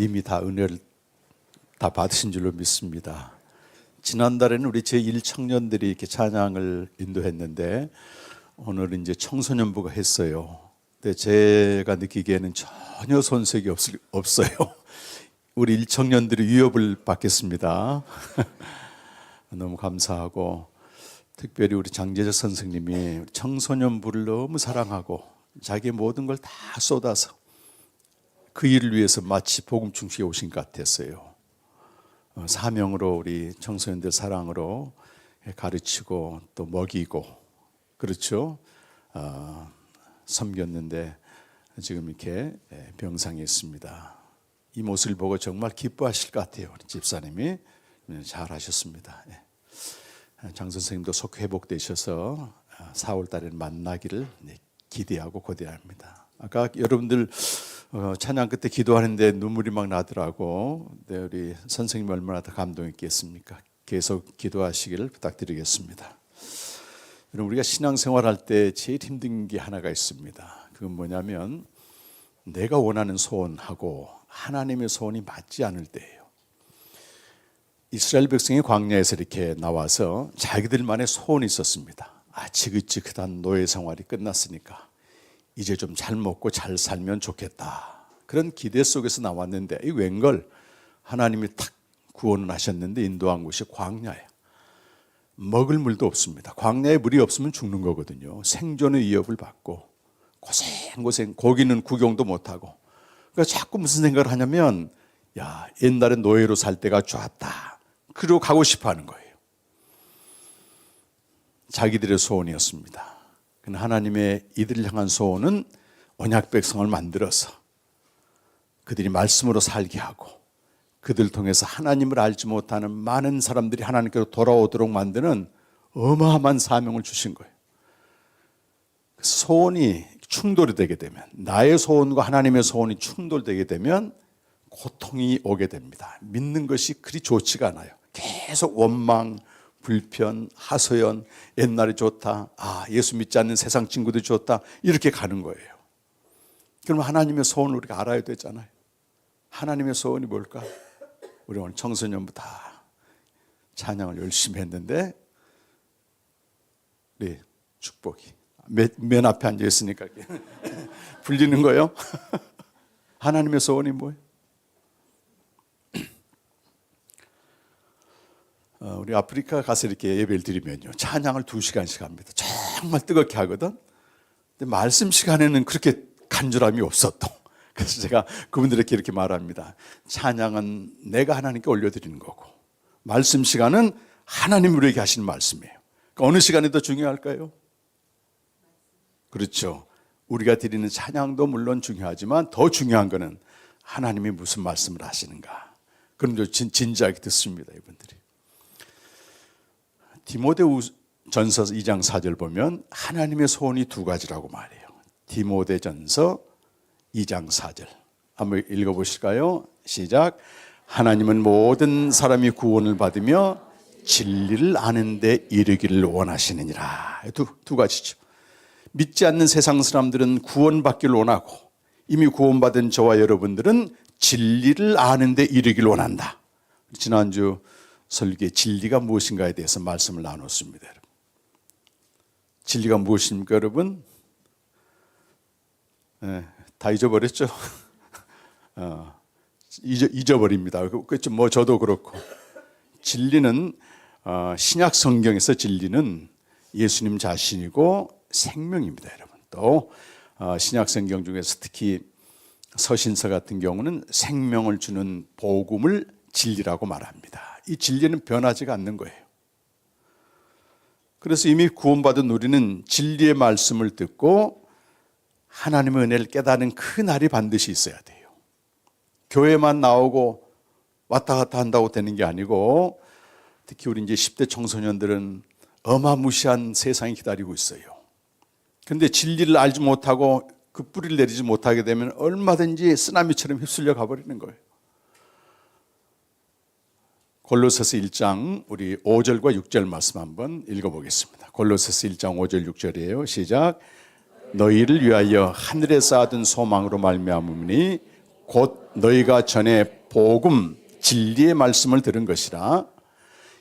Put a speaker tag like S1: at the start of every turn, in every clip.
S1: 이미 다 은혜를 다 받으신 줄로 믿습니다. 지난달에는 우리 제1청년들이 이렇게 찬양을 인도했는데 오늘은 이제 청소년부가 했어요. 근데 제가 느끼기에는 전혀 손색이 없어요. 우리 1청년들이 위협을 받겠습니다. 너무 감사하고, 특별히 우리 장재적 선생님이 청소년부를 너무 사랑하고 자기의 모든 걸 다 쏟아서 그 일을 위해서 마치 복음 중식에 오신 것 같았어요. 사명으로 우리 청소년들 사랑으로 가르치고 또 먹이고, 그렇죠? 섬겼는데 지금 이렇게 병상에 있습니다. 이 모습을 보고 정말 기뻐하실 것 같아요. 우리 집사님이 잘 하셨습니다. 장 선생님도 속 회복되셔서 4월 달에는 만나기를 기대하고 고대합니다. 아까 여러분들 찬양 끝에 기도하는데 눈물이 막 나더라고. 네, 우리 선생님 얼마나 더 감동 있겠습니까? 계속 기도하시기를 부탁드리겠습니다. 여러분, 우리가 신앙생활할 때 제일 힘든 게 하나가 있습니다. 그건 뭐냐면 내가 원하는 소원하고 하나님의 소원이 맞지 않을 때예요. 이스라엘 백성이 광야에서 이렇게 나와서 자기들만의 소원이 있었습니다. 지긋지긋한 노예 생활이 끝났으니까 이제 좀 잘 먹고 잘 살면 좋겠다. 그런 기대 속에서 나왔는데 이 웬걸 하나님이 탁 구원을 하셨는데 인도한 곳이 광야예요. 먹을 물도 없습니다. 광야에 물이 없으면 죽는 거거든요. 생존의 위협을 받고 고생 고기는 구경도 못하고. 그러니까 자꾸 무슨 생각을 하냐면 옛날에 노예로 살 때가 좋았다. 그리고 가고 싶어 하는 거예요. 자기들의 소원이었습니다. 하나님의 이들을 향한 소원은 언약 백성을 만들어서 그들이 말씀으로 살게 하고 그들 통해서 하나님을 알지 못하는 많은 사람들이 하나님께로 돌아오도록 만드는 어마어마한 사명을 주신 거예요. 소원이 충돌이 되게 되면, 나의 소원과 하나님의 소원이 충돌되게 되면 고통이 오게 됩니다. 믿는 것이 그리 좋지가 않아요. 계속 원망, 불편, 하소연, 옛날이 좋다, 예수 믿지 않는 세상 친구들이 좋다, 이렇게 가는 거예요. 그럼 하나님의 소원을 우리가 알아야 되잖아요. 하나님의 소원이 뭘까? 우리 오늘 청소년부 다 찬양을 열심히 했는데 우리 축복이 맨 앞에 앉아 있으니까 불리는 거예요. 하나님의 소원이 뭐예요? 우리 아프리카 가서 이렇게 예배를 드리면요, 찬양을 2시간씩 합니다. 정말 뜨겁게 하거든. 근데 말씀 시간에는 그렇게 간절함이 없었던. 그래서 제가 그분들에게 이렇게 말합니다. 찬양은 내가 하나님께 올려드리는 거고, 말씀 시간은 하나님 우리에게 하시는 말씀이에요. 그러니까 어느 시간이 더 중요할까요? 그렇죠. 우리가 드리는 찬양도 물론 중요하지만 더 중요한 거는 하나님이 무슨 말씀을 하시는가. 그럼 진지하게 듣습니다, 이분들이. 디모데전서 2장 4절 보면 하나님의 소원이 2가지라고 말해요. 디모데전서 2장 4절 한번 읽어보실까요? 시작. 하나님은 모든 사람이 구원을 받으며 진리를 아는 데 이르기를 원하시느니라. 두 가지죠. 믿지 않는 세상 사람들은 구원받기를 원하고, 이미 구원받은 저와 여러분들은 진리를 아는 데 이르기를 원한다. 지난주 설교에 진리가 무엇인가에 대해서 말씀을 나눴습니다. 여러분. 진리가 무엇입니까, 여러분? 다 잊어버렸죠? 잊어버립니다. 그렇죠. 저도 그렇고. 진리는 신약 성경에서 진리는 예수님 자신이고 생명입니다, 여러분. 또 신약 성경 중에서 특히 서신서 같은 경우는 생명을 주는 복음을 진리라고 말합니다. 이 진리는 변하지가 않는 거예요. 그래서 이미 구원받은 우리는 진리의 말씀을 듣고 하나님의 은혜를 깨닫는 그 날이 반드시 있어야 돼요. 교회만 나오고 왔다 갔다 한다고 되는 게 아니고, 특히 우리 이제 10대 청소년들은 어마무시한 세상이 기다리고 있어요. 그런데 진리를 알지 못하고 그 뿌리를 내리지 못하게 되면 얼마든지 쓰나미처럼 휩쓸려 가버리는 거예요. 골로새서 1장 우리 5절과 6절 말씀 한번 읽어보겠습니다. 골로새서 1장 5절 6절이에요. 시작. 너희를 위하여 하늘에 쌓아둔 소망으로 말미암으니 곧 너희가 전에 복음 진리의 말씀을 들은 것이라.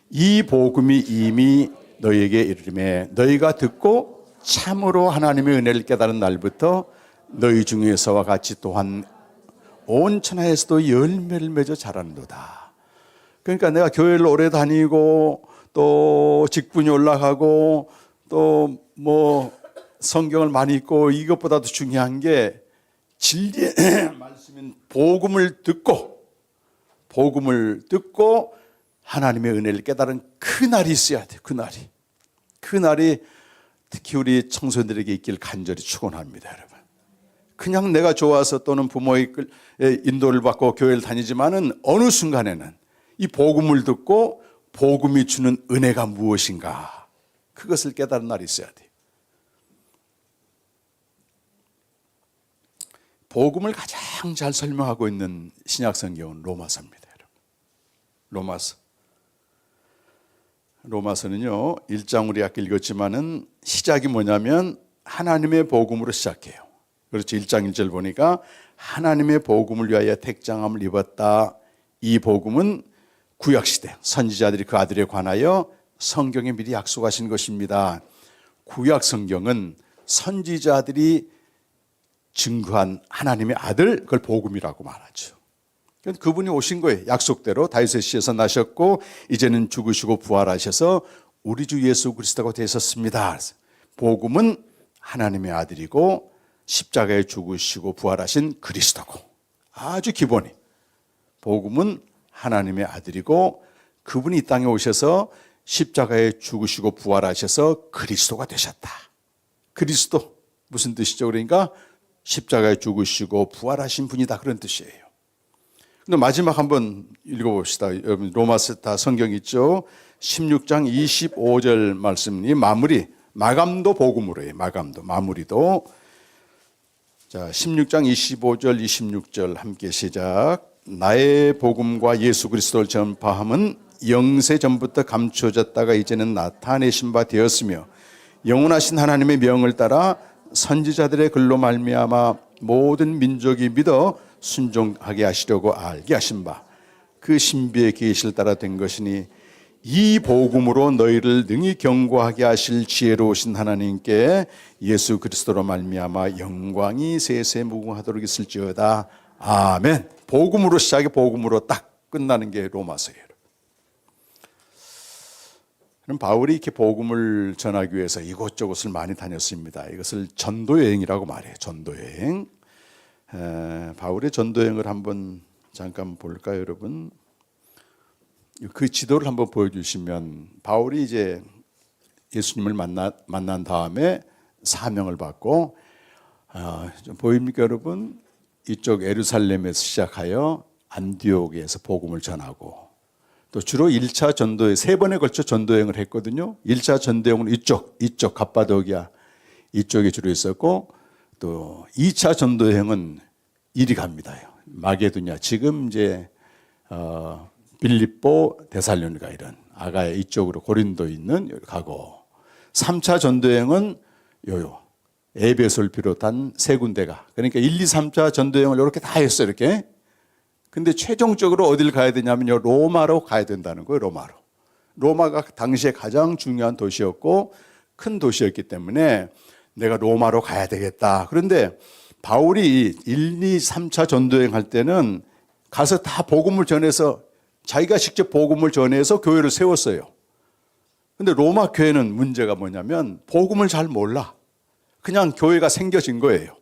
S1: 이 복음이 이미 너희에게 이르림에 너희가 듣고 참으로 하나님의 은혜를 깨달은 날부터 너희 중에서와 같이 또한 온 천하에서도 열매를 맺어 자라는도다. 그러니까 내가 교회를 오래 다니고 또 직분이 올라가고 또 뭐 성경을 많이 읽고 이것보다도 중요한 게 진리의 말씀인 복음을 듣고 하나님의 은혜를 깨달은 그 날이 있어야 돼. 그 날이 특히 우리 청소년들에게 있길 간절히 축원합니다, 여러분. 그냥 내가 좋아서 또는 부모의 인도를 받고 교회를 다니지만은 어느 순간에는 이 복음을 듣고 복음이 주는 은혜가 무엇인가, 그것을 깨달은 날이 있어야 돼요. 복음을 가장 잘 설명하고 있는 신약 성경은 로마서입니다, 여러분. 로마서는요, 1장 우리 아까 읽었지만은 시작이 뭐냐면 하나님의 복음으로 시작해요. 그렇죠. 1장 1절 보니까 하나님의 복음을 위하여 택장함을 입었다. 이 복음은 구약시대 선지자들이 그 아들에 관하여 성경에 미리 약속하신 것입니다. 구약 성경은 선지자들이 증거한 하나님의 아들, 그걸 복음이라고 말하죠. 그분이 오신 거예요. 약속대로 다윗의 씨에서 나셨고 이제는 죽으시고 부활하셔서 우리 주 예수 그리스도가 되셨습니다. 복음은 하나님의 아들이고 십자가에 죽으시고 부활하신 그리스도고, 아주 기본이 복음은 하나님의 아들이고 그분이 이 땅에 오셔서 십자가에 죽으시고 부활하셔서 그리스도가 되셨다. 그리스도 무슨 뜻이죠? 그러니까 십자가에 죽으시고 부활하신 분이다, 그런 뜻이에요. 근데 마지막 한번 읽어봅시다. 여러분 로마서 다 성경 있죠? 16장 25절 말씀이 마감도 복음으로 해요. 마무리도. 자, 16장 25절 26절 함께 시작. 나의 복음과 예수 그리스도를 전파함은 영세 전부터 감추어졌다가 이제는 나타내신 바 되었으며 영원하신 하나님의 명을 따라 선지자들의 글로 말미암아 모든 민족이 믿어 순종하게 하시려고 알게 하신 바 그 신비의 계시를 따라 된 것이니 이 복음으로 너희를 능히 경고하게 하실 지혜로우신 하나님께 예수 그리스도로 말미암아 영광이 세세 무궁하도록 있을지어다. 아멘. 복음으로 시작해 복음으로 딱 끝나는 게 로마서예요. 그럼 바울이 이렇게 복음을 전하기 위해서 이곳저곳을 많이 다녔습니다. 이것을 전도여행이라고 말해요. 전도여행. 바울의 전도여행을 한번 잠깐 볼까요, 여러분? 그 지도를 한번 보여주시면, 바울이 이제 예수님을 만난 다음에 사명을 받고, 좀 보입니까, 여러분? 이쪽 에루살렘에서 시작하여 안디옥에서 복음을 전하고, 또 주로 1차 전도에 3번에 걸쳐 전도여행을 했거든요. 1차 전도여행은 이쪽 갑바도기아 이쪽에 주로 있었고, 또 2차 전도여행은 이리 갑니다. 마게도냐, 지금 이제 빌립보, 데살로니가 이런 아가야 이쪽으로 고린도 있는 여기 가고, 3차 전도여행은 에베소를 비롯한 3군데가, 그러니까 1, 2, 3차 전도여행을 이렇게 다 했어요. 이렇게. 근데 최종적으로 어딜 가야 되냐면요, 로마로 가야 된다는 거예요. 로마가 당시에 가장 중요한 도시였고 큰 도시였기 때문에 내가 로마로 가야 되겠다. 그런데 바울이 1, 2, 3차 전도여행 할 때는 가서 다 복음을 전해서, 자기가 직접 복음을 전해서 교회를 세웠어요. 근데 로마 교회는 문제가 뭐냐면 복음을 잘 몰라. 그냥 교회가 생겨진 거예요.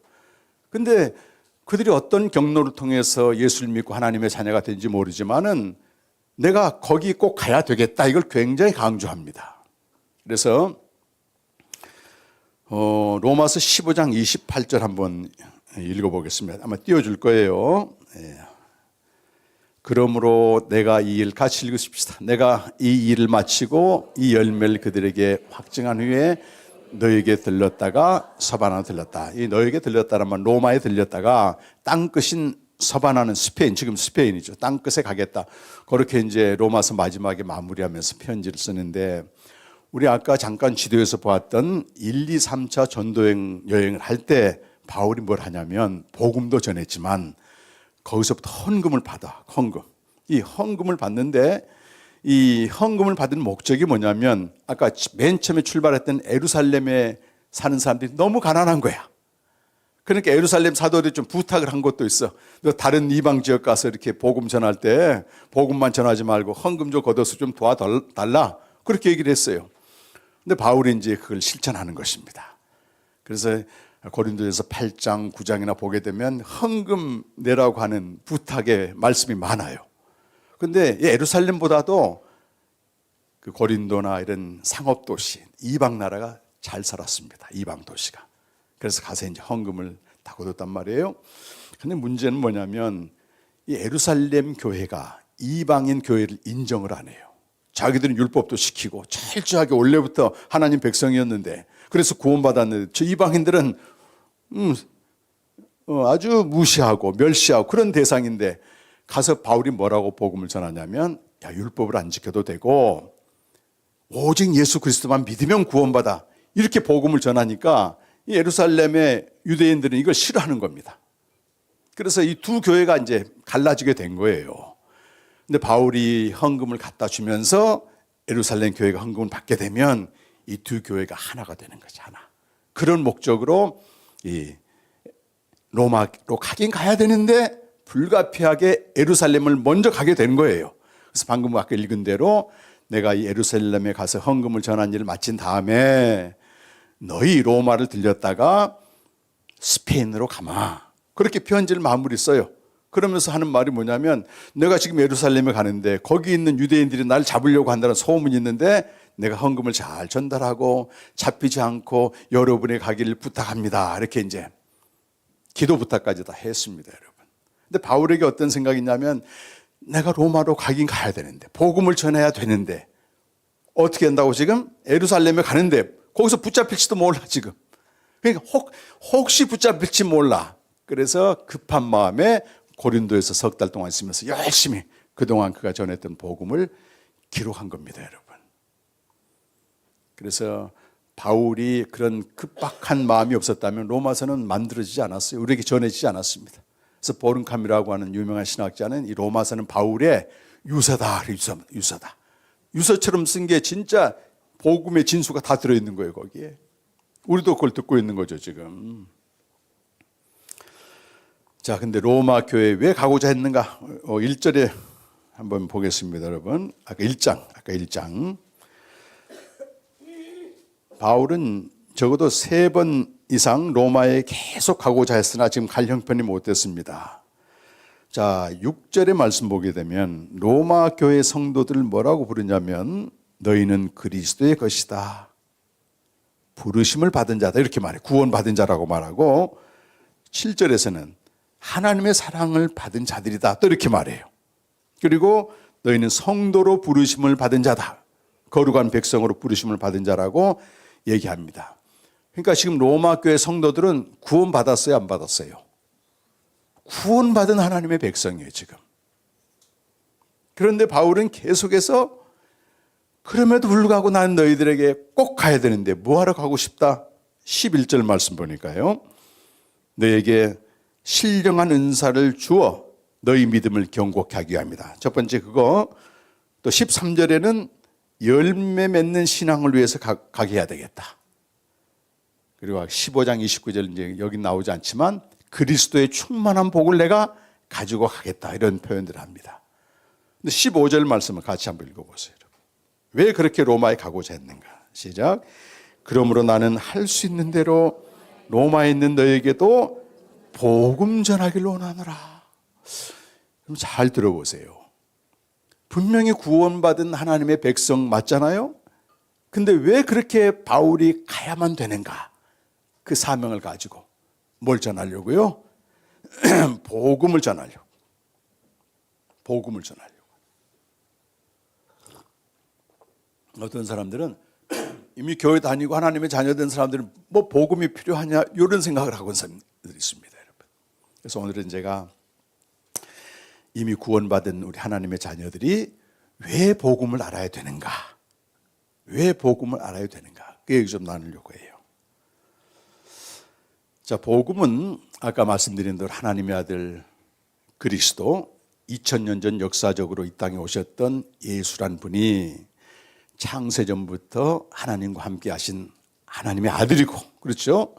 S1: 근데 그들이 어떤 경로를 통해서 예수를 믿고 하나님의 자녀가 된지 모르지만은 내가 거기 꼭 가야 되겠다, 이걸 굉장히 강조합니다. 그래서 로마서 15장 28절 한번 읽어보겠습니다. 아마 띄워줄 거예요. 그러므로 내가 이 일 같이 읽으십시다. 내가 이 일을 마치고 이 열매를 그들에게 확증한 후에 너에게 들렀다가 서바나로 들렀다. 이 너에게 들렸다라면 로마에 들렸다가 땅끝인 서바나는 스페인, 지금 스페인이죠. 땅끝에 가겠다. 그렇게 이제 로마서 마지막에 마무리하면서 편지를 쓰는데, 우리 아까 잠깐 지도에서 보았던 1, 2, 3차 전도여행을 할 때 바울이 뭘 하냐면 복음도 전했지만 거기서부터 헌금을 받아. 헌금. 이 헌금을 받는데 이 헌금을 받은 목적이 뭐냐면 아까 맨 처음에 출발했던 예루살렘에 사는 사람들이 너무 가난한 거야. 그러니까 예루살렘 사도들이 좀 부탁을 한 것도 있어. 너 다른 이방 지역 가서 이렇게 복음 전할 때 복음만 전하지 말고 헌금 좀 걷어서 좀 도와달라. 그렇게 얘기를 했어요. 근데 바울이 이제 그걸 실천하는 것입니다. 그래서 고린도전서 8장, 9장이나 보게 되면 헌금 내라고 하는 부탁의 말씀이 많아요. 근데 예루살렘보다도 그 고린도나 이런 상업도시, 이방 나라가 잘 살았습니다. 이방 도시가. 그래서 가서 이제 헌금을 다 거뒀단 말이에요. 근데 문제는 뭐냐면 이 예루살렘 교회가 이방인 교회를 인정을 안 해요. 자기들은 율법도 시키고 철저하게 원래부터 하나님 백성이었는데 그래서 구원받았는데 저 이방인들은 아주 무시하고 멸시하고 그런 대상인데 가서 바울이 뭐라고 복음을 전하냐면 야, 율법을 안 지켜도 되고 오직 예수 그리스도만 믿으면 구원받아. 이렇게 복음을 전하니까 이 예루살렘의 유대인들은 이걸 싫어하는 겁니다. 그래서 이 두 교회가 이제 갈라지게 된 거예요. 근데 바울이 헌금을 갖다 주면서 예루살렘 교회가 헌금을 받게 되면 이 두 교회가 하나가 되는 거지, 하나. 그런 목적으로 이 로마로 가긴 가야 되는데 불가피하게 예루살렘을 먼저 가게 된 거예요. 그래서 방금 아까 읽은 대로 내가 이 예루살렘에 가서 헌금을 전한 일을 마친 다음에 너희 로마를 들렸다가 스페인으로 가마. 그렇게 편지를 마무리 써요. 그러면서 하는 말이 뭐냐면 내가 지금 예루살렘에 가는데 거기 있는 유대인들이 날 잡으려고 한다는 소문이 있는데 내가 헌금을 잘 전달하고 잡히지 않고 여러분의 가기를 부탁합니다. 이렇게 이제 기도 부탁까지 다 했습니다, 여러분. 근데 바울에게 어떤 생각이 있냐면 내가 로마로 가긴 가야 되는데 복음을 전해야 되는데 어떻게 한다고 지금 예루살렘에 가는데 거기서 붙잡힐지도 몰라 지금. 그러니까 혹시 붙잡힐지 몰라. 그래서 급한 마음에 고린도에서 석 달 동안 있으면서 열심히 그동안 그가 전했던 복음을 기록한 겁니다, 여러분. 그래서 바울이 그런 급박한 마음이 없었다면 로마서는 만들어지지 않았어요. 우리에게 전해지지 않았습니다. 그래서 보른캄이라고 하는 유명한 신학자는 이 로마서는 바울의 유서다. 유서처럼 쓴 게 진짜 복음의 진수가 다 들어있는 거예요, 거기에. 우리도 그걸 듣고 있는 거죠, 지금. 자, 근데 로마 교회에 왜 가고자 했는가? 1절에 한번 보겠습니다, 여러분. 아까 1장. 바울은 적어도 3번 이상 로마에 계속 가고자 했으나 지금 갈 형편이 못 됐습니다. 자, 6절의 말씀 보게 되면 로마 교회 성도들을 뭐라고 부르냐면 너희는 그리스도의 것이다. 부르심을 받은 자다. 이렇게 말해. 구원받은 자라고 말하고 7절에서는 하나님의 사랑을 받은 자들이다. 또 이렇게 말해요. 그리고 너희는 성도로 부르심을 받은 자다. 거룩한 백성으로 부르심을 받은 자라고 얘기합니다. 그러니까 지금 로마 교회 성도들은 구원받았어요, 안 받았어요? 구원받은 하나님의 백성이에요, 지금. 그런데 바울은 계속해서 그럼에도 불구하고 나는 너희들에게 꼭 가야 되는데 뭐하러 가고 싶다? 11절 말씀 보니까요. 너에게 신령한 은사를 주어 너희 믿음을 견고케 하기 위함이다. 첫 번째 그거. 또 13절에는 열매 맺는 신앙을 위해서 가게 해야 되겠다. 그리고 15장 29절 이제 여기 나오지 않지만 그리스도의 충만한 복을 내가 가지고 가겠다. 이런 표현들을 합니다. 근데 15절 말씀을 같이 한번 읽어보세요. 왜 그렇게 로마에 가고자 했는가? 시작. 그러므로 나는 할 수 있는 대로 로마에 있는 너에게도 복음 전하기를 원하노라. 그럼 잘 들어보세요. 분명히 구원받은 하나님의 백성 맞잖아요? 근데 왜 그렇게 바울이 가야만 되는가? 그 사명을 가지고 뭘 전하려고요? 복음을 전하려고. 복음을 전하려고. 어떤 사람들은 이미 교회 다니고 하나님의 자녀된 사람들은 뭐 복음이 필요하냐 이런 생각을 하고 있는 사람들이 있습니다, 여러분. 그래서 오늘은 제가 이미 구원받은 우리 하나님의 자녀들이 왜 복음을 알아야 되는가? 왜 복음을 알아야 되는가? 그 얘기 좀 나누려고 해요. 자, 복음은 아까 말씀드린 대로 하나님의 아들 그리스도 2000년 전 역사적으로 이 땅에 오셨던 예수란 분이 창세전부터 하나님과 함께 하신 하나님의 아들이고, 그렇죠?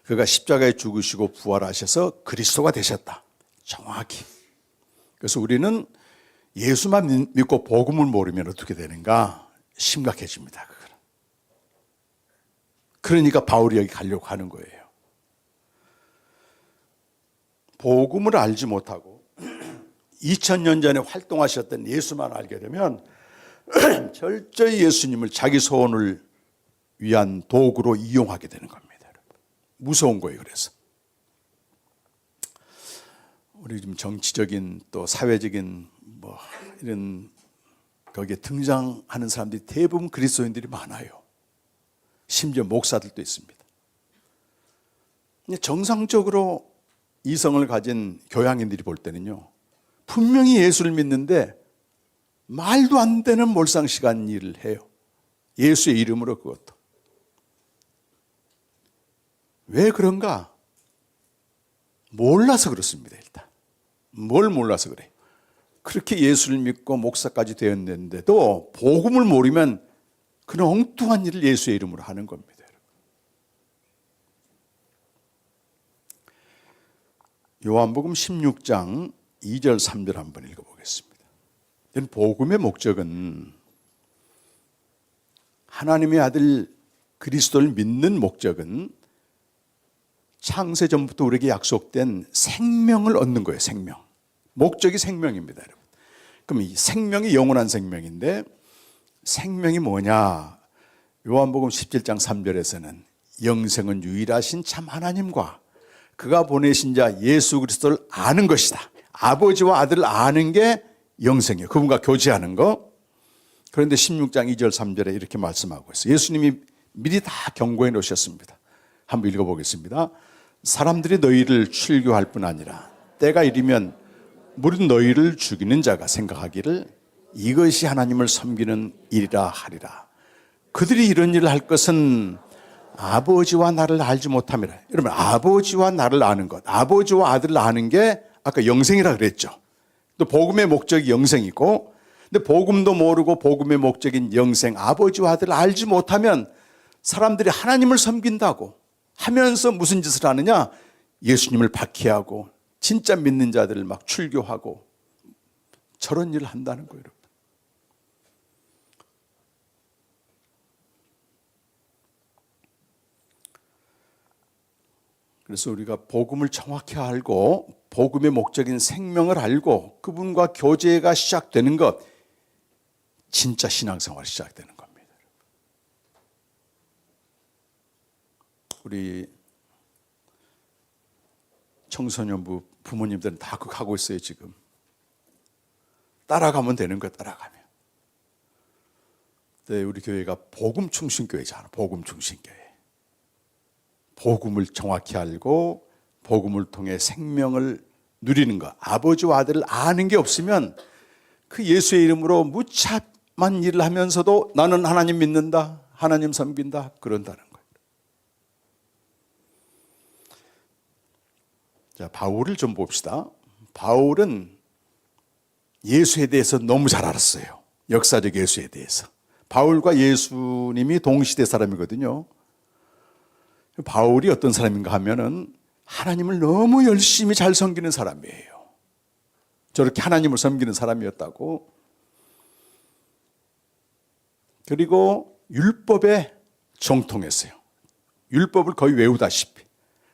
S1: 그가 십자가에 죽으시고 부활하셔서 그리스도가 되셨다. 정확히. 그래서 우리는 예수만 믿고 복음을 모르면 어떻게 되는가? 심각해집니다. 그거는. 그러니까 바울이 여기 가려고 하는 거예요. 복음을 알지 못하고 2000년 전에 활동하셨던 예수만 알게 되면 철저히 예수님을 자기 소원을 위한 도구로 이용하게 되는 겁니다. 무서운 거예요. 그래서 우리 좀 정치적인 또 사회적인 뭐 이런 거기에 등장하는 사람들이 대부분 그리스도인들이 많아요. 심지어 목사들도 있습니다. 정상적으로 이성을 가진 교양인들이 볼 때는요, 분명히 예수를 믿는데 말도 안 되는 몰상식한 일을 해요. 예수의 이름으로. 그것도. 왜 그런가? 몰라서 그렇습니다. 일단 뭘 몰라서 그래요. 그렇게 예수를 믿고 목사까지 되었는데도 복음을 모르면 그런 엉뚱한 일을 예수의 이름으로 하는 겁니다. 요한복음 16장 2절 3절 한번 읽어보겠습니다. 복음의 목적은 하나님의 아들 그리스도를 믿는 목적은 창세전부터 우리에게 약속된 생명을 얻는 거예요. 생명. 목적이 생명입니다, 여러분. 그럼 이 생명이 영원한 생명인데 생명이 뭐냐? 요한복음 17장 3절에서는 영생은 유일하신 참 하나님과 그가 보내신 자 예수 그리스도를 아는 것이다. 아버지와 아들을 아는 게 영생이에요. 그분과 교제하는 거. 그런데 16장 2절 3절에 이렇게 말씀하고 있어요. 예수님이 미리 다 경고해 놓으셨습니다. 한번 읽어보겠습니다. 사람들이 너희를 출교할 뿐 아니라 때가 이르면 무릇 너희를 죽이는 자가 생각하기를 이것이 하나님을 섬기는 일이라 하리라. 그들이 이런 일을 할 것은 아버지와 나를 알지 못함이라. 여러분, 아버지와 나를 아는 것, 아버지와 아들을 아는 게 아까 영생이라 그랬죠. 또 복음의 목적이 영생이고, 근데 복음도 모르고 복음의 목적인 영생, 아버지와 아들을 알지 못하면 사람들이 하나님을 섬긴다고 하면서 무슨 짓을 하느냐? 예수님을 박해하고 진짜 믿는 자들을 막 출교하고 저런 일을 한다는 거예요, 여러분. 그래서 우리가 복음을 정확히 알고 복음의 목적인 생명을 알고 그분과 교제가 시작되는 것, 진짜 신앙생활이 시작되는 겁니다. 우리 청소년부 부모님들은 다 그거 하고 있어요. 지금 따라가면 되는 거예요. 따라가면. 네, 우리 교회가 복음충신교회잖아. 복음충신교회. 복음을 정확히 알고 복음을 통해 생명을 누리는 것, 아버지와 아들을 아는 게 없으면 그 예수의 이름으로 무참한 일을 하면서도 나는 하나님 믿는다, 하나님 섬긴다, 그런다는 거예요. 자, 바울을 좀 봅시다. 바울은 예수에 대해서 너무 잘 알았어요. 역사적 예수에 대해서. 바울과 예수님이 동시대 사람이거든요. 바울이 어떤 사람인가 하면은 하나님을 너무 열심히 잘 섬기는 사람이에요. 저렇게 하나님을 섬기는 사람이었다고. 그리고 율법에 정통했어요. 율법을 거의 외우다시피.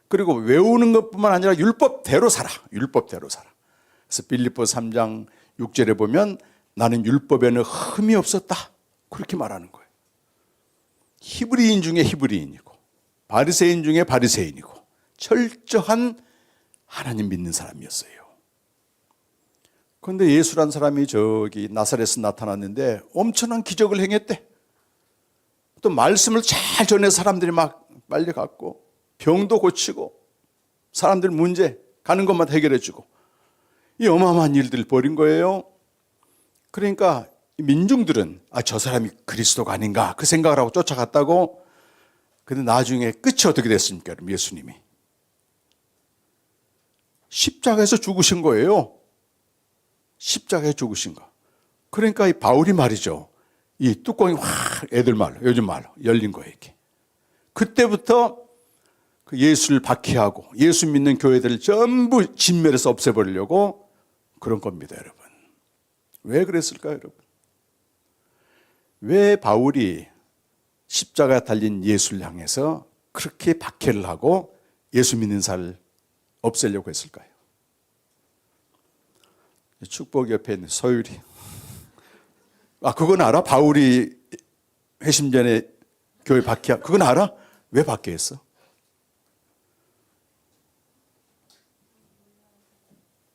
S1: 그리고 외우는 것뿐만 아니라 율법대로 살아. 율법대로 살아. 그래서 빌립보 3장 6절에 보면 나는 율법에는 흠이 없었다. 그렇게 말하는 거예요. 히브리인 중에 히브리인이고 바리새인 중에 바리새인이고 철저한 하나님 믿는 사람이었어요. 그런데 예수란 사람이 저기 나사렛에서 나타났는데 엄청난 기적을 행했대. 또 말씀을 잘 전해 사람들이 막 빨려갔고 병도 고치고 사람들 문제 가는 것만 해결해 주고 이 어마어마한 일들을 벌인 거예요. 그러니까 민중들은 저 사람이 그리스도가 아닌가 그 생각을 하고 쫓아갔다고. 근데 나중에 끝이 어떻게 됐습니까? 예수님이 십자가에서 죽으신 거예요. 십자가에 죽으신 거. 그러니까 이 바울이 말이죠. 이 뚜껑이 확 애들 말로, 요즘 말로 열린 거예요, 이게. 그때부터 그 예수를 박해하고 예수 믿는 교회들을 전부 진멸해서 없애버리려고 그런 겁니다, 여러분. 왜 그랬을까요, 여러분? 왜 바울이 십자가에 달린 예수를 향해서 그렇게 박해를 하고 예수 믿는 자를 없애려고 했을까요? 축복 옆에 있는 서율이. 그건 알아? 바울이 회심 전에 교회 박해, 그건 알아? 왜 박해했어?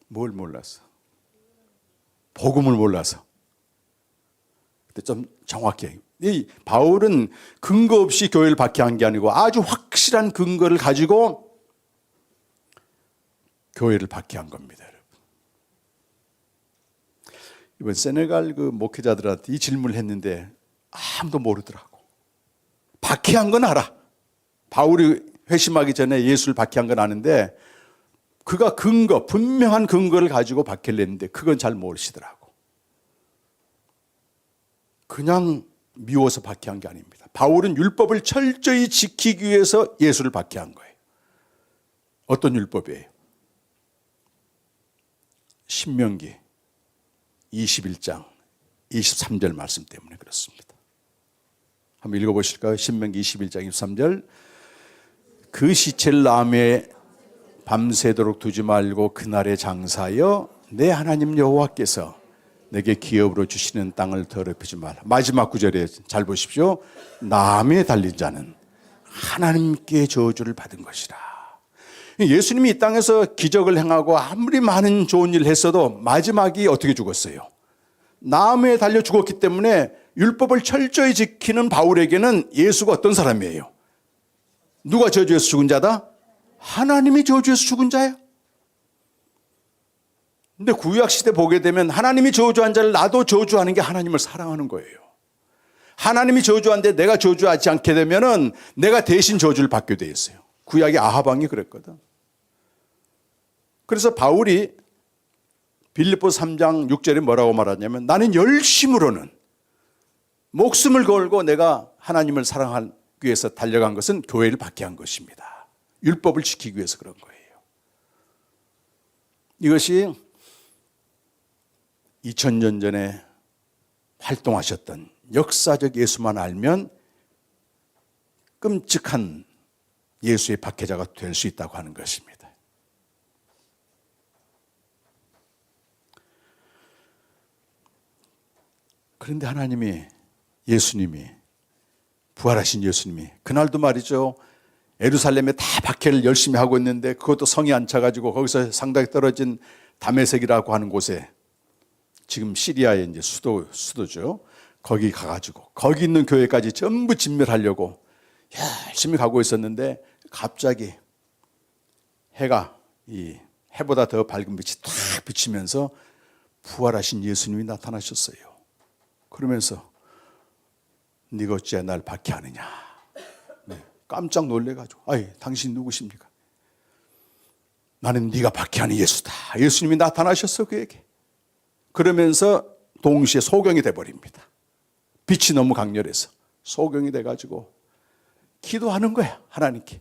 S1: 뭘 몰랐어? 복음을 몰라서. 근데 좀 정확히. 이 바울은 근거 없이 교회를 박해한 게 아니고 아주 확실한 근거를 가지고 교회를 박해한 겁니다, 여러분. 이번 세네갈 그 목회자들한테 이 질문을 했는데 아무도 모르더라고. 박해한 건 알아. 바울이 회심하기 전에 예수를 박해한 건 아는데 그가 분명한 근거를 가지고 박해를 했는데 그건 잘 모르시더라고. 그냥 미워서 박해한 게 아닙니다. 바울은 율법을 철저히 지키기 위해서 예수를 박해한 거예요. 어떤 율법이에요? 신명기 21장 23절 말씀 때문에 그렇습니다. 한번 읽어보실까요? 신명기 21장 23절. 그 시체를 남에 밤새도록 두지 말고 그날에 장사하여 내 하나님 여호와께서 내게 기업으로 주시는 땅을 더럽히지 말라. 마지막 구절에 잘 보십시오. 남에 달린 자는 하나님께 저주를 받은 것이라. 예수님이 이 땅에서 기적을 행하고 아무리 많은 좋은 일을 했어도 마지막이 어떻게 죽었어요? 남에 달려 죽었기 때문에 율법을 철저히 지키는 바울에게는 예수가 어떤 사람이에요? 누가 저주해서 죽은 자다? 하나님이 저주해서 죽은 자야. 근데 구약시대 보게 되면 하나님이 저주한 자를 나도 저주하는 게 하나님을 사랑하는 거예요. 하나님이 저주한데 내가 저주하지 않게 되면은 내가 대신 저주를 받게 돼 있어요. 구약의 아하방이 그랬거든. 그래서 바울이 빌립보 3장 6절에 뭐라고 말하냐면 나는 열심으로는 목숨을 걸고 내가 하나님을 사랑하기 위해서 달려간 것은 교회를 박해한 것입니다. 율법을 지키기 위해서 그런 거예요. 이것이 2000년 전에 활동하셨던 역사적 예수만 알면 끔찍한 예수의 박해자가 될 수 있다고 하는 것입니다. 그런데 하나님이, 예수님이, 부활하신 예수님이 그날도 말이죠, 예루살렘에 다 박해를 열심히 하고 있는데 그것도 성이 안 차가지고 거기서 상당히 떨어진 다메섹이라고 하는 곳에, 지금 시리아의 이제 수도죠. 거기 가가지고 거기 있는 교회까지 전부 진멸하려고 열심히 가고 있었는데 갑자기 해보다 더 밝은 빛이 탁 비치면서 부활하신 예수님이 나타나셨어요. 그러면서 네가 어찌 날 박해하느냐. 깜짝 놀래가지고 당신 누구십니까? 나는 네가 박해하는 예수다. 예수님이 나타나셨어 그에게. 그러면서 동시에 소경이 돼버립니다. 빛이 너무 강렬해서 소경이 돼가지고 기도하는 거야, 하나님께.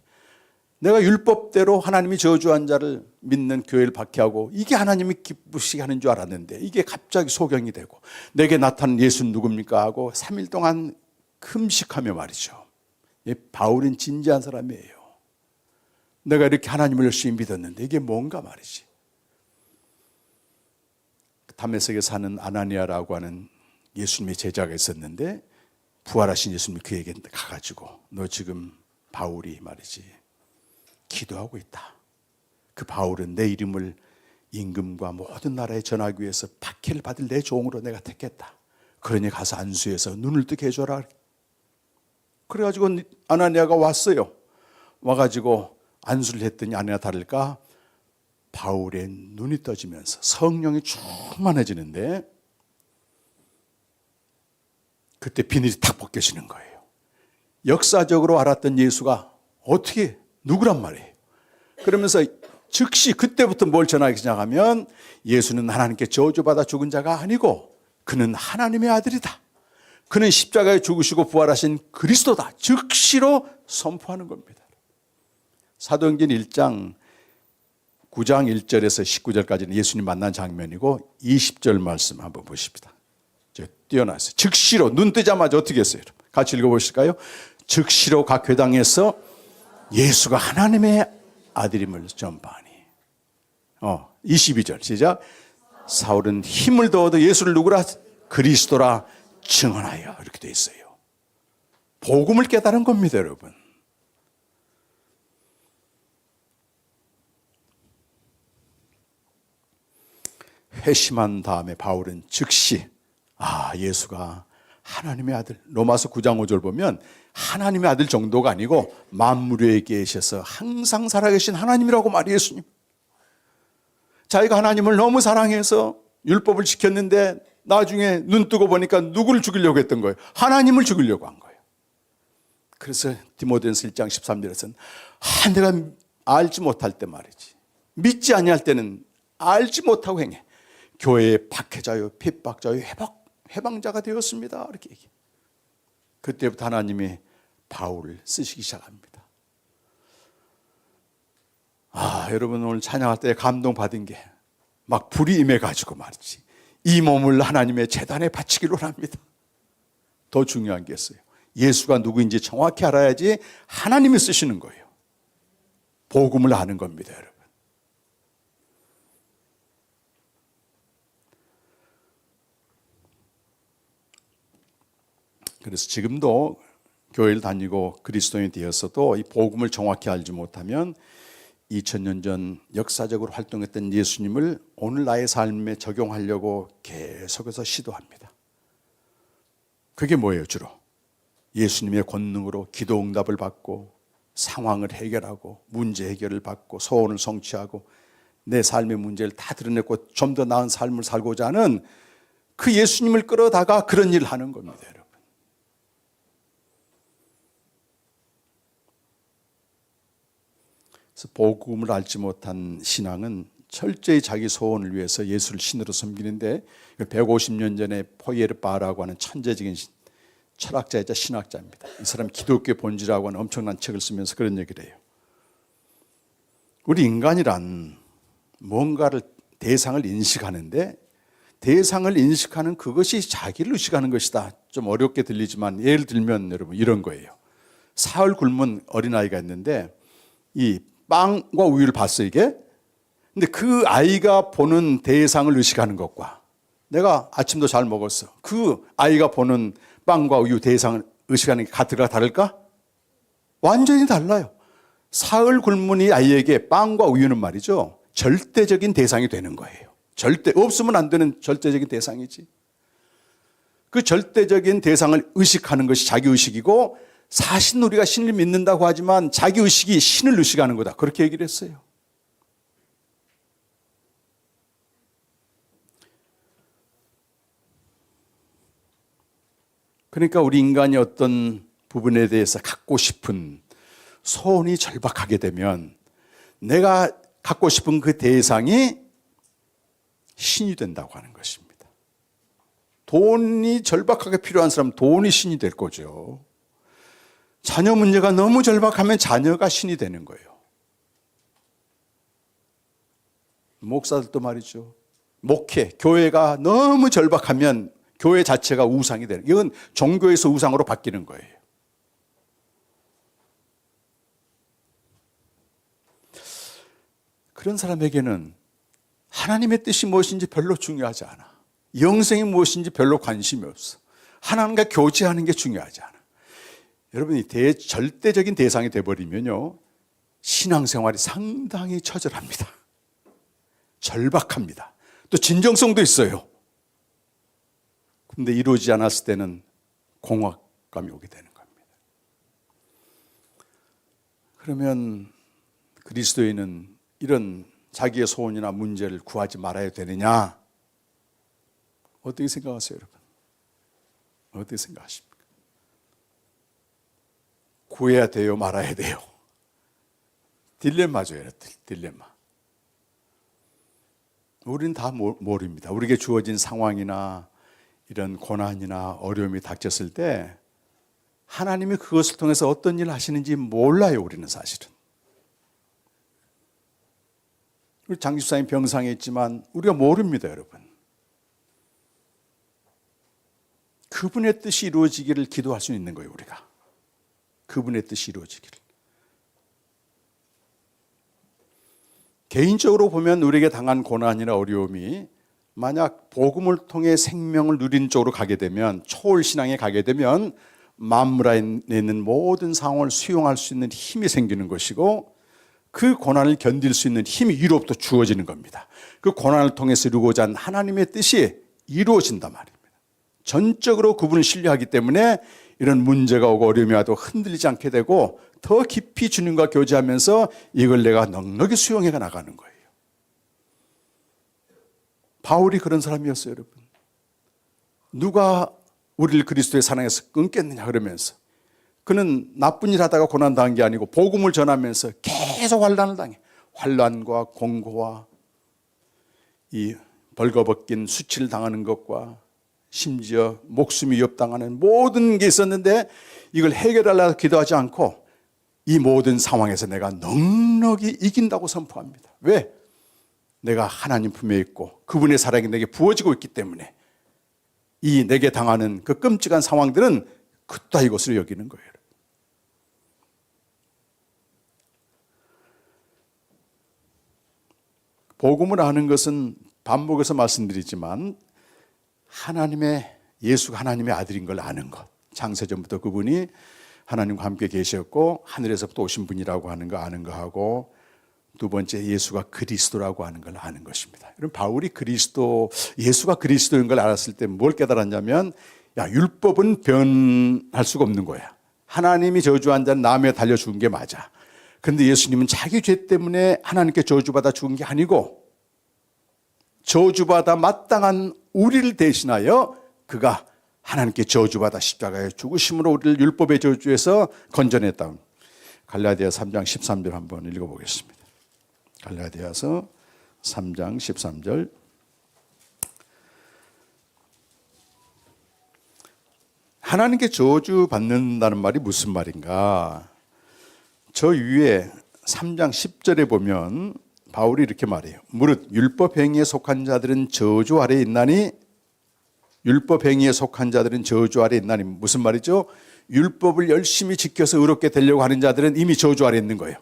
S1: 내가 율법대로 하나님이 저주한 자를 믿는 교회를 박해하고 이게 하나님이 기쁘시게 하는 줄 알았는데 이게 갑자기 소경이 되고 내게 나타난 예수는 누굽니까 하고 3일 동안 금식하며 말이죠. 바울은 진지한 사람이에요. 내가 이렇게 하나님을 열심히 믿었는데 이게 뭔가 말이지. 다메섹에 사는 아나니아라고 하는 예수님의 제자가 있었는데 부활하신 예수님이 그에게 가가지고 너 지금 바울이 말이지 기도하고 있다. 그 바울은 내 이름을 임금과 모든 나라에 전하기 위해서 박해를 받을 내 종으로 내가 택했다. 그러니 가서 안수해서 눈을 뜨게 해줘라. 그래가지고 아나니아가 왔어요. 와가지고 안수를 했더니 아니나 다를까 바울의 눈이 떠지면서 성령이 충만해지는데 그때 비늘이 탁 벗겨지는 거예요. 역사적으로 알았던 예수가 어떻게 누구란 말이에요. 그러면서 즉시 그때부터 뭘 전하기 시작하면 예수는 하나님께 저주받아 죽은 자가 아니고 그는 하나님의 아들이다. 그는 십자가에 죽으시고 부활하신 그리스도다. 즉시로 선포하는 겁니다. 사도행전 1장 9장 1절에서 19절까지는 예수님 만난 장면이고 20절 말씀 한번 보십시다. 뛰어났어요. 즉시로 눈 뜨자마자 어떻게 했어요? 같이 읽어보실까요? 즉시로 각 회당에서 예수가 하나님의 아들임을 전파하니. 22절 시작. 사울은 힘을 더 얻어 예수를 누구라? 그리스도라 증언하여. 이렇게 돼 있어요. 복음을 깨달은 겁니다, 여러분. 회심한 다음에 바울은 즉시 예수가 하나님의 아들, 로마서 9장 5절 보면 하나님의 아들 정도가 아니고 만물에 계셔서 항상 살아계신 하나님이라고 말해요. 예수님. 자기가 하나님을 너무 사랑해서 율법을 지켰는데 나중에 눈 뜨고 보니까 누구를 죽이려고 했던 거예요? 하나님을 죽이려고 한 거예요. 그래서 디모데전서 1장 13절에서는 내가 알지 못할 때 말이지, 믿지 아니할 때는 알지 못하고 행해 교회의 박해자요 핍박자요 해방자가 되었습니다. 이렇게 얘기해요. 그때부터 하나님이 바울을 쓰시기 시작합니다. 여러분 오늘 찬양할 때 감동받은 게 막 불이 임해가지고 말이지, 이 몸을 하나님의 제단에 바치기로 합니다. 더 중요한 게 있어요. 예수가 누구인지 정확히 알아야지 하나님이 쓰시는 거예요. 복음을 아는 겁니다, 여러분. 그래서 지금도 교회를 다니고 그리스도인이 되었어도 이 복음을 정확히 알지 못하면 2000년 전 역사적으로 활동했던 예수님을 오늘 나의 삶에 적용하려고 계속해서 시도합니다. 그게 뭐예요? 주로 예수님의 권능으로 기도 응답을 받고 상황을 해결하고 문제 해결을 받고 소원을 성취하고 내 삶의 문제를 다 드러내고 좀 더 나은 삶을 살고자 하는 그 예수님을 끌어다가 그런 일을 하는 겁니다, 여러분. 그래서 복음을 알지 못한 신앙은 철저히 자기 소원을 위해서 예수를 신으로 섬기는데, 150년 전에 포이에르바라고 하는 천재적인 철학자이자 신학자입니다. 이 사람 기독교의 본질이라고 하는 엄청난 책을 쓰면서 그런 얘기를 해요. 우리 인간이란 뭔가를 대상을 인식하는데 대상을 인식하는 그것이 자기를 의식하는 것이다. 좀 어렵게 들리지만 예를 들면 여러분 이런 거예요. 사흘 굶은 어린아이가 있는데 이 빵과 우유를 봤어요, 이게. 근데 그 아이가 보는 대상을 의식하는 것과 내가 아침도 잘 먹었어, 그 아이가 보는 빵과 우유 대상을 의식하는 게 같을까 다를까? 완전히 달라요. 사흘 굶은 이 아이에게 빵과 우유는 말이죠, 절대적인 대상이 되는 거예요. 절대 없으면 안 되는 절대적인 대상이지. 그 절대적인 대상을 의식하는 것이 자기의식이고, 사실 우리가 신을 믿는다고 하지만 자기의식이 신을 의식하는 거다, 그렇게 얘기를 했어요. 그러니까 우리 인간이 어떤 부분에 대해서 갖고 싶은 소원이 절박하게 되면 내가 갖고 싶은 그 대상이 신이 된다고 하는 것입니다. 돈이 절박하게 필요한 사람은 돈이 신이 될 거죠. 자녀 문제가 너무 절박하면 자녀가 신이 되는 거예요. 목사들도 말이죠. 목회, 교회가 너무 절박하면 교회 자체가 우상이 되는, 이건 종교에서 우상으로 바뀌는 거예요. 그런 사람에게는 하나님의 뜻이 무엇인지 별로 중요하지 않아. 영생이 무엇인지 별로 관심이 없어. 하나님과 교제하는 게 중요하지 않아. 여러분이 절대적인 대상이 돼버리면요, 신앙생활이 상당히 처절합니다. 절박합니다. 또 진정성도 있어요. 근데 이루어지지 않았을 때는 공허감이 오게 되는 겁니다. 그러면 그리스도인은 이런 자기의 소원이나 문제를 구하지 말아야 되느냐? 어떻게 생각하세요, 여러분? 어떻게 생각하십니까? 구해야 돼요, 말아야 돼요? 딜레마죠, 딜레마. 우리는 다 모릅니다. 우리에게 주어진 상황이나 이런 고난이나 어려움이 닥쳤을 때 하나님이 그것을 통해서 어떤 일을 하시는지 몰라요. 우리는 사실은. 우리 장 집사님 병상에 있지만 우리가 모릅니다, 여러분. 그분의 뜻이 이루어지기를 기도할 수 있는 거예요, 우리가. 그분의 뜻이 이루어지기를. 개인적으로 보면 우리에게 당한 고난이나 어려움이 만약 복음을 통해 생명을 누리는 쪽으로 가게 되면, 초월 신앙에 가게 되면 만물 안에 있는 모든 상황을 수용할 수 있는 힘이 생기는 것이고, 그 고난을 견딜 수 있는 힘이 위로부터 주어지는 겁니다. 그 고난을 통해서 이루고자 하는 하나님의 뜻이 이루어진단 말입니다. 전적으로 그분을 신뢰하기 때문에 이런 문제가 오고 어려움이 와도 흔들리지 않게 되고, 더 깊이 주님과 교제하면서 이걸 내가 넉넉히 수용해 나가는 거예요. 바울이 그런 사람이었어요, 여러분. 누가 우리를 그리스도의 사랑에서 끊겠느냐 그러면서, 그는 나쁜 일 하다가 고난당한 게 아니고 복음을 전하면서 계속 환난을 당해. 환난과 공고와 이 벌거벗긴 수치를 당하는 것과 심지어 목숨이 위협당하는 모든 게 있었는데, 이걸 해결하려고 기도하지 않고 이 모든 상황에서 내가 넉넉히 이긴다고 선포합니다. 왜? 내가 하나님 품에 있고 그분의 사랑이 내게 부어지고 있기 때문에 이 내게 당하는 그 끔찍한 상황들은 그따위 것으로 여기는 거예요. 복음을 아는 것은 반복해서 말씀드리지만 하나님의, 예수가 하나님의 아들인 걸 아는 것, 창세전부터 그분이 하나님과 함께 계셨고 하늘에서부터 오신 분이라고 하는 거 아는 거하고, 두 번째 예수가 그리스도라고 하는 걸 아는 것입니다. 여러분, 바울이 예수가 그리스도인 걸 알았을 때 뭘 깨달았냐면, 율법은 변할 수가 없는 거야. 하나님이 저주한 자는 남에 달려 죽은 게 맞아. 그런데 예수님은 자기 죄 때문에 하나님께 저주받아 죽은 게 아니고, 저주받아 마땅한 우리를 대신하여 그가 하나님께 저주받아 십자가에 죽으심으로 우리를 율법의 저주에서 건져냈다. 갈라디아 3장 13절 한번 읽어보겠습니다. 갈라디아서 3장 13절. 하나님께 저주받는다는 말이 무슨 말인가? 저 위에 3장 10절에 보면 바울이 이렇게 말해요. 무릇 율법 행위에 속한 자들은 저주 아래에 있나니, 율법 행위에 속한 자들은 저주 아래에 있나니, 무슨 말이죠? 율법을 열심히 지켜서 의롭게 되려고 하는 자들은 이미 저주 아래에 있는 거예요.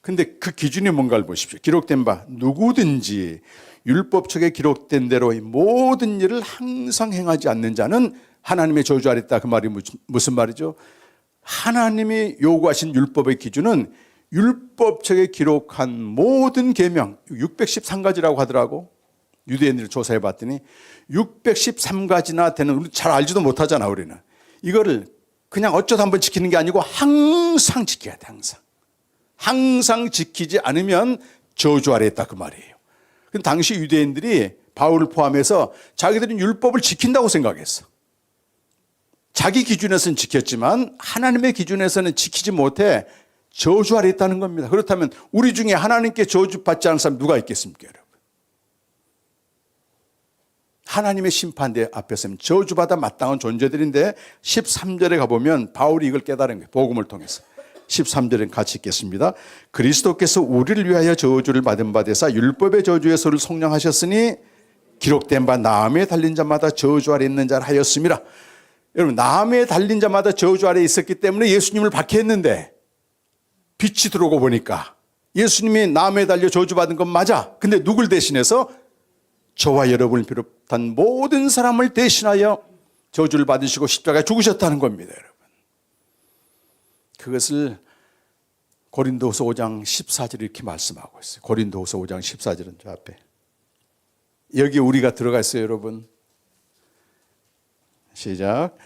S1: 근데 그 기준이 뭔가를 보십시오. 기록된 바 누구든지 율법책에 기록된 대로 모든 일을 항상 행하지 않는 자는 하나님의 저주 아래에 있다. 그 말이 무슨 말이죠? 하나님이 요구하신 율법의 기준은 율법책에 기록한 모든 계명 613가지라고 하더라고. 유대인들을 조사해 봤더니 613가지나 되는, 우리 잘 알지도 못하잖아 우리는. 이거를 그냥 어쩌다 한번 지키는 게 아니고 항상 지켜야 돼. 항상 지키지 않으면 저주 아래에 있다 그 말이에요. 근데 당시 유대인들이 바울을 포함해서 자기들은 율법을 지킨다고 생각했어. 자기 기준에서는 지켰지만 하나님의 기준에서는 지키지 못해 저주 아래에 있다는 겁니다. 그렇다면 우리 중에 하나님께 저주받지 않은 사람 누가 있겠습니까, 여러분? 하나님의 심판대 앞에서는 저주받아 마땅한 존재들인데, 13절에 가보면 바울이 이걸 깨달은 거예요. 복음을 통해서. 13절에 같이 읽겠습니다. 그리스도께서 우리를 위하여 저주를 받은 바 되사 율법의 저주에서를 속량하셨으니 기록된 바 나음에 달린 자마다 저주 아래 있는 자라 하였음이라. 여러분, 나음에 달린 자마다 저주 아래 있었기 때문에 예수님을 박해했는데, 빛이 들어오고 보니까 예수님이 나무에 달려 저주받은 건 맞아. 근데 누굴 대신해서? 저와 여러분을 비롯한 모든 사람을 대신하여 저주를 받으시고 십자가에 죽으셨다는 겁니다, 여러분. 그것을 고린도후서 5장 14절 이렇게 말씀하고 있어요. 고린도후서 5장 14절은 저 앞에. 여기 우리가 들어가 있어요, 여러분. 시작.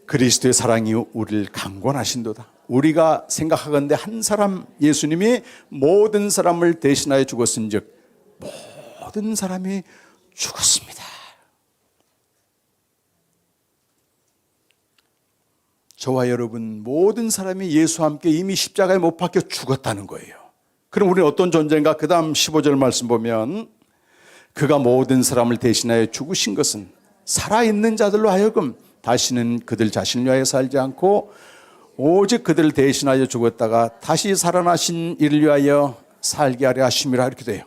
S1: 그리스도의 사랑이 우리를 강권하신도다. 우리가 생각하건대 한 사람 예수님이 모든 사람을 대신하여 죽었은즉 모든 사람이 죽었습니다. 저와 여러분 모든 사람이 예수와 함께 이미 십자가에 못 박혀 죽었다는 거예요. 그럼 우리는 어떤 존재인가? 그 다음 15절 말씀 보면 그가 모든 사람을 대신하여 죽으신 것은 살아있는 자들로 하여금 다시는 그들 자신을 위하여 살지 않고 오직 그들을 대신하여 죽었다가 다시 살아나신 이를 위하여 살게 하려 하심이라 이렇게 돼요.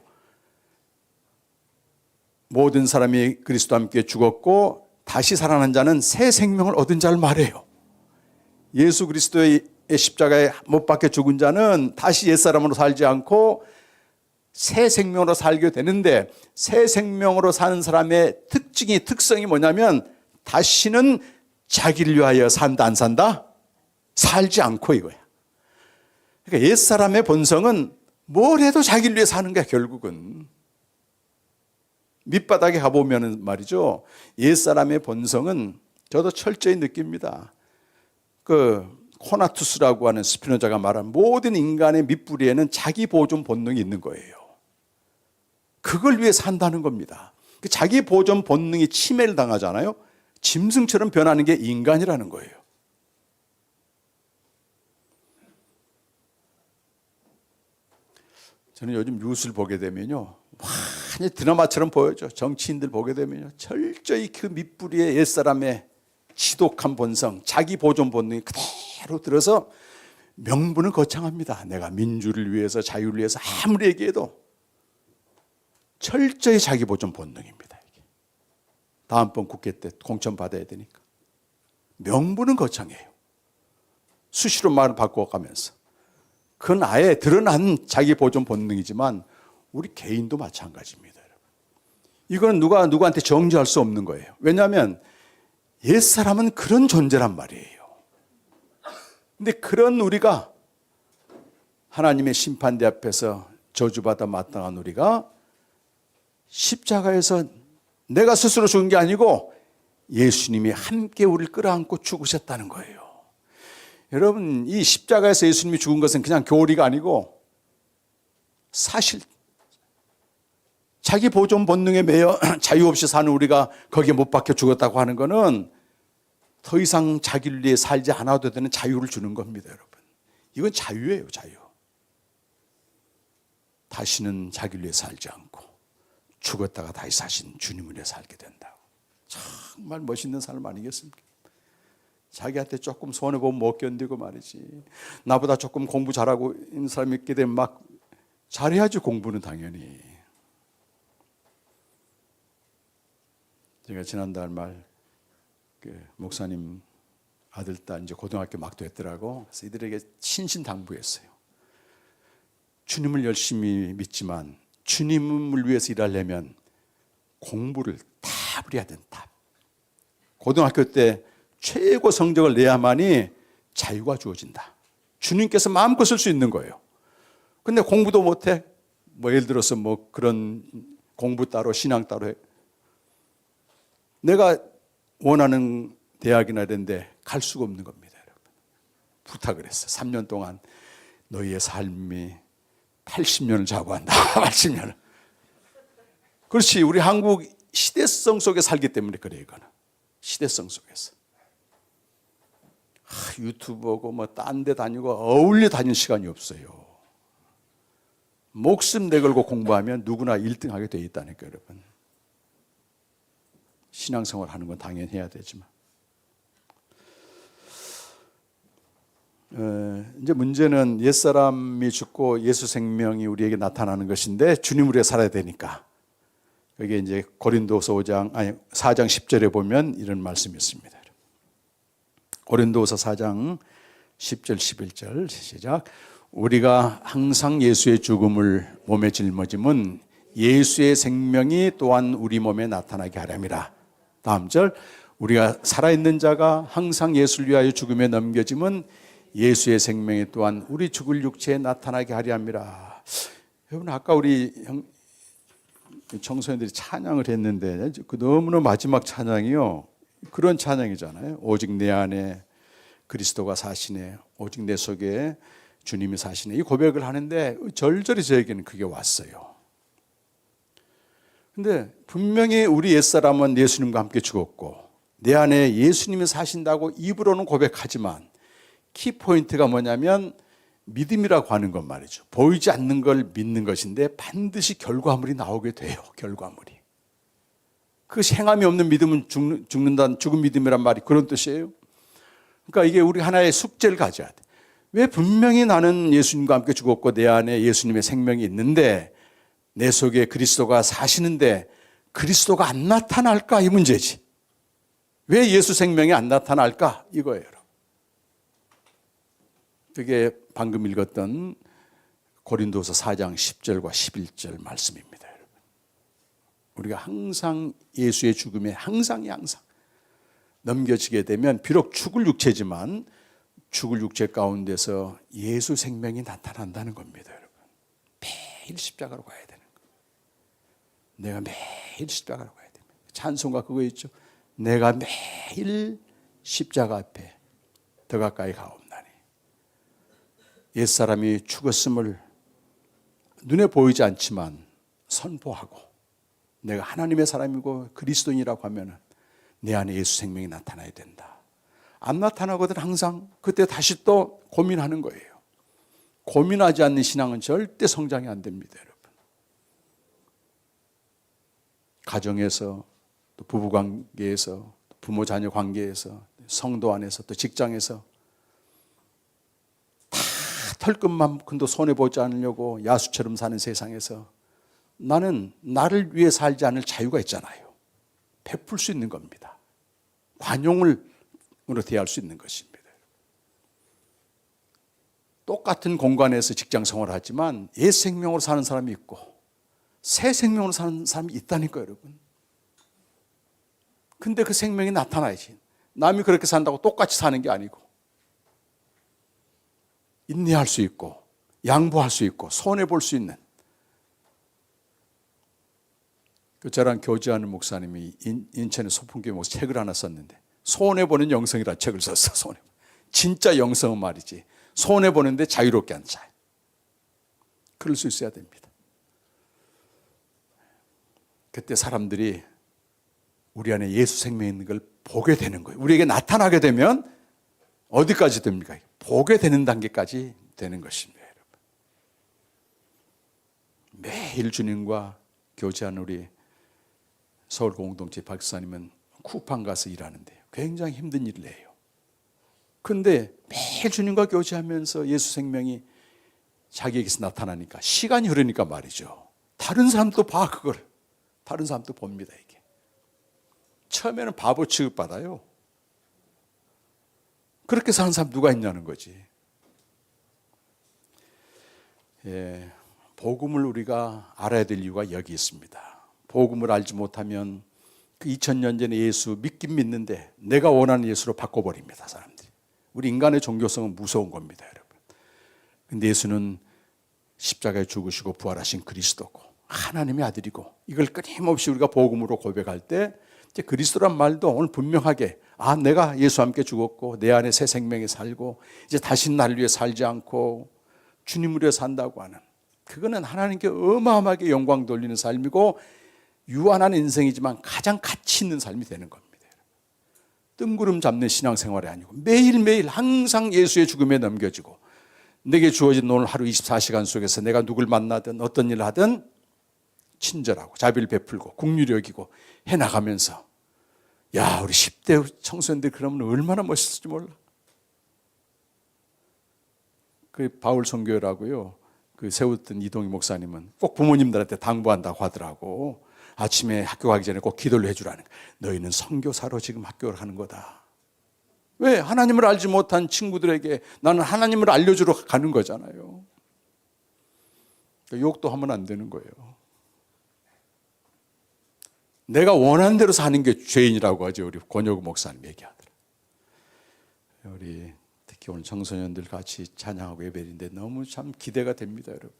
S1: 모든 사람이 그리스도와 함께 죽었고 다시 살아난 자는 새 생명을 얻은 자를 말해요. 예수 그리스도의 십자가에 못 박혀 죽은 자는 다시 옛사람으로 살지 않고 새 생명으로 살게 되는데, 새 생명으로 사는 사람의 특성이 뭐냐면 다시는 자기를 위하여 산다 안 산다? 살지 않고 이거야. 그러니까 옛사람의 본성은 뭘 해도 자기를 위해 사는 거야. 결국은 밑바닥에 가보면 말이죠, 옛사람의 본성은 저도 철저히 느낍니다. 그 코나투스라고 하는 스피노자가 말한 모든 인간의 밑뿌리에는 자기 보존 본능이 있는 거예요. 그걸 위해 산다는 겁니다. 자기 보존 본능이 침해를 당하잖아요. 짐승처럼 변하는 게 인간이라는 거예요. 저는 요즘 뉴스를 보게 되면요, 완전히 드라마처럼 보여죠. 정치인들 보게 되면요, 철저히 그 밑뿌리에 옛사람의 지독한 본성, 자기 보존 본능이 그대로 들어서 명분을 거창합니다. 내가 민주를 위해서, 자유를 위해서 아무리 얘기해도 철저히 자기 보존 본능입니다. 이게. 다음번 국회 때 공천 받아야 되니까. 명분은 거창해요. 수시로 말을 바꿔가면서. 그건 아예 드러난 자기 보존 본능이지만 우리 개인도 마찬가지입니다. 여러분. 이거는 누가 누구한테 정죄할 수 없는 거예요. 왜냐하면 옛사람은 그런 존재란 말이에요. 근데 그런 우리가 하나님의 심판대 앞에서 저주받아 마땅한 우리가 십자가에서 내가 스스로 죽은 게 아니고 예수님이 함께 우리를 끌어안고 죽으셨다는 거예요. 여러분, 이 십자가에서 예수님이 죽은 것은 그냥 교리가 아니고 사실 자기 보존 본능에 매여 자유 없이 사는 우리가 거기에 못 박혀 죽었다고 하는 것은 더 이상 자기를 위해 살지 않아도 되는 자유를 주는 겁니다. 여러분, 이건 자유예요. 자유. 다시는 자기를 위해 살지 않고 죽었다가 다시 사신 주님을 위해 살게 된다고. 정말 멋있는 삶 아니겠습니까? 자기한테 조금 손해보면 못 견디고 말이지, 나보다 조금 공부 잘하고 있는 사람이 있게 되면 막 잘해야지. 공부는 당연히. 제가 지난달 말 목사님 아들, 딸 이제 고등학교 막 됐더라고. 그래서 이들에게 신신당부했어요. 주님을 열심히 믿지만 주님을 위해서 일하려면 공부를 탑을 해야 된다. 고등학교 때 최고 성적을 내야만이 자유가 주어진다. 주님께서 마음껏 쓸 수 있는 거예요. 근데 공부도 못해. 뭐 예를 들어서 뭐 그런 공부 따로 신앙 따로 해. 내가 원하는 대학이나 이런데 갈 수가 없는 겁니다. 여러분. 부탁을 했어요. 3년 동안 너희의 삶이 80년을 자고한다. 80년을. 그렇지. 우리 한국 시대성 속에 살기 때문에 그래. 이거는 시대성 속에서 유튜브고 뭐 딴 데 다니고 어울려 다닐 시간이 없어요. 목숨 내걸고 공부하면 누구나 1등 하게 돼 있다니까. 여러분, 신앙생활 하는 건 당연히 해야 되지만 이제 문제는 옛사람이 죽고 예수 생명이 우리에게 나타나는 것인데 주님을 위해 살아야 되니까, 여기 이제 고린도서 4장 10절에 보면 이런 말씀이 있습니다. 고린도서 4장 10절 11절 시작. 우리가 항상 예수의 죽음을 몸에 짊어짐은 예수의 생명이 또한 우리 몸에 나타나게 하렵니다. 다음 절. 우리가 살아있는 자가 항상 예수를 위하여 죽음에 넘겨짐은 예수의 생명이 또한 우리 죽을 육체에 나타나게 하려 함이라. 여러분, 아까 우리 청소년들이 찬양을 했는데 그 너무나 마지막 찬양이요, 그런 찬양이잖아요. 오직 내 안에 그리스도가 사시네, 오직 내 속에 주님이 사시네. 이 고백을 하는데 절절히 저에게는 그게 왔어요. 근데 분명히 우리 옛사람은 예수님과 함께 죽었고 내 안에 예수님이 사신다고 입으로는 고백하지만 키포인트가 뭐냐면 믿음이라고 하는 건 말이죠. 보이지 않는 걸 믿는 것인데 반드시 결과물이 나오게 돼요. 결과물이. 그 행함이 없는 믿음은 죽는다는 죽은 믿음이란 말이 그런 뜻이에요. 그러니까 이게 우리 하나의 숙제를 가져야 돼. 왜 분명히 나는 예수님과 함께 죽었고 내 안에 예수님의 생명이 있는데 내 속에 그리스도가 사시는데 그리스도가 안 나타날까? 이 문제지. 왜 예수 생명이 안 나타날까? 이거예요. 그게 방금 읽었던 고린도서 4장 10절과 11절 말씀입니다. 여러분. 우리가 항상 예수의 죽음에 항상 넘겨지게 되면 비록 죽을 육체지만 죽을 육체 가운데서 예수 생명이 나타난다는 겁니다. 여러분. 매일 십자가로 가야 되는 거예요. 내가 매일 십자가로 가야 됩니다. 찬송가 그거 있죠. 내가 매일 십자가 앞에 더 가까이 가옵나니. 옛사람이 죽었음을 눈에 보이지 않지만 선포하고 내가 하나님의 사람이고 그리스도인이라고 하면 내 안에 예수 생명이 나타나야 된다. 안 나타나거든 항상 그때 다시 또 고민하는 거예요. 고민하지 않는 신앙은 절대 성장이 안 됩니다. 여러분. 가정에서 또 부부관계에서 부모 자녀 관계에서 성도 안에서 또 직장에서 다 털끝만큼도 손해보지 않으려고 야수처럼 사는 세상에서 나는 나를 위해 살지 않을 자유가 있잖아요. 베풀 수 있는 겁니다. 관용으로 대할 수 있는 것입니다. 똑같은 공간에서 직장 생활을 하지만 옛 생명으로 사는 사람이 있고 새 생명으로 사는 사람이 있다니까요, 여러분. 근데 그 생명이 나타나야지. 남이 그렇게 산다고 똑같이 사는 게 아니고 인내할 수 있고 양보할 수 있고 손해볼 수 있는 저랑 교제하는 목사님이 인천의 소풍교회 목사 책을 하나 썼는데 손해보는 영성이라는 책을 썼어. 진짜 영성은 말이지 손해보는데 자유롭게 한 자. 그럴 수 있어야 됩니다. 그때 사람들이 우리 안에 예수 생명이 있는 걸 보게 되는 거예요. 우리에게 나타나게 되면 어디까지 됩니까? 보게 되는 단계까지 되는 것입니다. 여러분. 매일 주님과 교제하는 우리 서울 공동체 박사님은 쿠팡 가서 일하는데요. 굉장히 힘든 일을 해요. 그런데 매일 주님과 교제하면서 예수 생명이 자기에게서 나타나니까 시간이 흐르니까 말이죠. 다른 사람도 봐 그걸. 다른 사람도 봅니다 이게. 처음에는 바보 취급받아요. 그렇게 사는 사람 누가 있냐는 거지. 예, 복음을 우리가 알아야 될 이유가 여기 있습니다. 복음을 알지 못하면 그 2000년 전에 예수 믿긴 믿는데 내가 원하는 예수로 바꿔버립니다. 사람들이. 우리 인간의 종교성은 무서운 겁니다. 여러분. 근데 예수는 십자가에 죽으시고 부활하신 그리스도고 하나님의 아들이고 이걸 끊임없이 우리가 복음으로 고백할 때 이제 그리스도란 말도 오늘 분명하게 내가 예수와 함께 죽었고 내 안에 새 생명이 살고 이제 다시 나를 위해 살지 않고 주님을 위해 산다고 하는 그거는 하나님께 어마어마하게 영광 돌리는 삶이고 유한한 인생이지만 가장 가치 있는 삶이 되는 겁니다. 뜬구름 잡는 신앙생활이 아니고 매일매일 항상 예수의 죽음에 넘겨지고 내게 주어진 오늘 하루 24시간 속에서 내가 누굴 만나든 어떤 일을 하든 친절하고 자비를 베풀고 긍휼히 여기고 해나가면서 야 우리 10대 청소년들이 그러면 얼마나 멋있을지 몰라. 그 바울 선교회라고요. 그 세웠던 이동희 목사님은 꼭 부모님들한테 당부한다고 하더라고. 아침에 학교 가기 전에 꼭 기도를 해주라는 거야. 너희는 선교사로 지금 학교를 하는 거다. 왜? 하나님을 알지 못한 친구들에게 나는 하나님을 알려주러 가는 거잖아요. 욕도 하면 안 되는 거예요. 내가 원하는 대로 사는 게 죄인이라고 하죠. 우리 권혁우 목사님 얘기하더라고요. 우리 특히 오늘 청소년들 같이 찬양하고 예배인데 너무 참 기대가 됩니다. 여러분.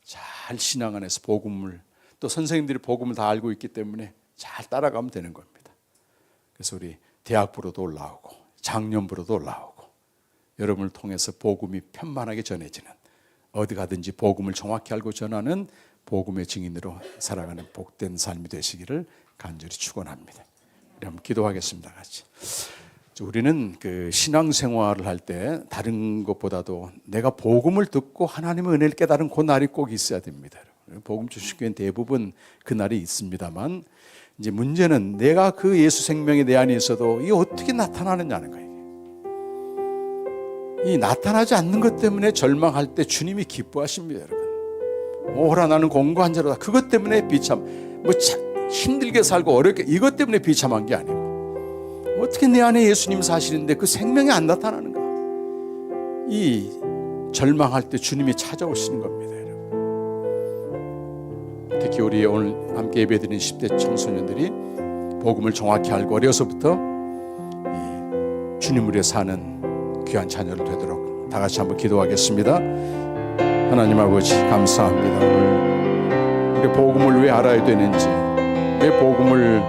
S1: 잘 신앙 안에서 복음을 또 선생님들이 복음을 다 알고 있기 때문에 잘 따라가면 되는 겁니다. 그래서 우리 대학부로도 올라오고 장년부로도 올라오고 여러분을 통해서 복음이 편만하게 전해지는 어디 가든지 복음을 정확히 알고 전하는 복음의 증인으로 살아가는 복된 삶이 되시기를 간절히 축원합니다. 그럼 기도하겠습니다. 같이. 우리는 그 신앙생활을 할 때 다른 것보다도 내가 복음을 듣고 하나님의 은혜를 깨달은 그 날이 꼭 있어야 됩니다. 복음 주식교회는 대부분 그 날이 있습니다만 이제 문제는 내가 그 예수 생명이 내 안에 있어도 이게 어떻게 나타나느냐는 거예요. 이 나타나지 않는 것 때문에 절망할 때 주님이 기뻐하십니다, 여러분. 오호라 나는 공고한 자로다. 그것 때문에 비참, 힘들게 살고 어렵게 이것 때문에 비참한 게 아니고 어떻게 내 안에 예수님 사시는데 그 생명이 안 나타나는가? 이 절망할 때 주님이 찾아오시는 겁니다, 여러분. 특히 우리 오늘 함께 예배드리는 10대 청소년들이 복음을 정확히 알고 어려서부터 주님을 위해 사는 귀한 자녀를 되도록 다 같이 한번 기도하겠습니다. 하나님 아버지 감사합니다. 오늘 우리 복음을 왜 알아야 되는지, 왜 복음을